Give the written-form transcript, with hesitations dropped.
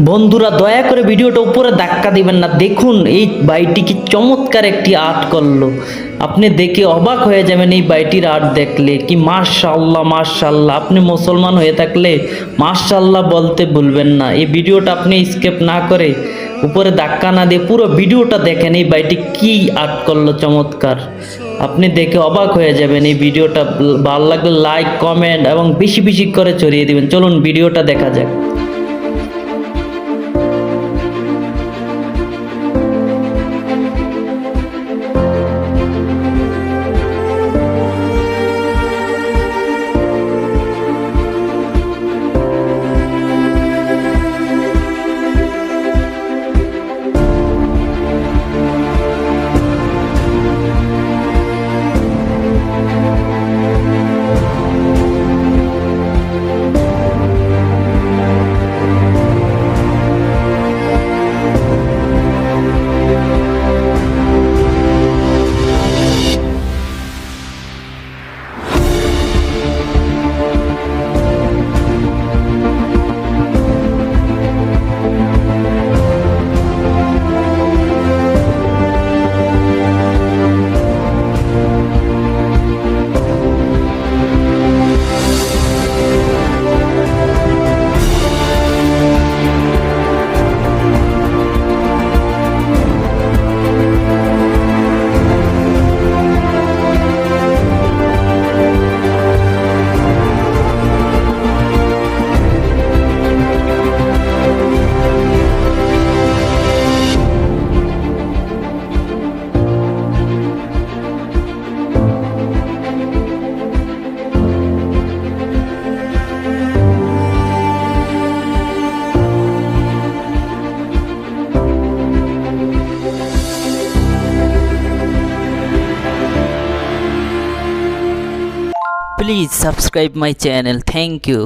বন্ধুরা দয়া করে ভিডিওটা উপরে ধাক্কা দিবেন না, দেখুন এই বাইটি কি চমৎকার একটি আর্ট করলো। আপনি দেখে অবাক হয়ে যাবেন এই বাইটির আর্ট দেখলে। কি মাশাআল্লাহ মাশাআল্লাহ, আপনি মুসলমান হয়ে থাকলে মাশাআল্লাহ বলতে ভুলবেন না। এই ভিডিওটা আপনি স্কিপ না করে উপরে ধাক্কা না দিয়ে পুরো ভিডিওটা দেখেন, এই বাইটি কি আর্ট করলো চমৎকার। আপনি দেখে অবাক হয়ে যাবেন। এই ভিডিওটা ভালো লাগলে লাইক কমেন্ট এবং বেশি বেশি করে ছড়িয়ে দিবেন। চলুন ভিডিওটা দেখা যাক। Please subscribe my channel. Thank you.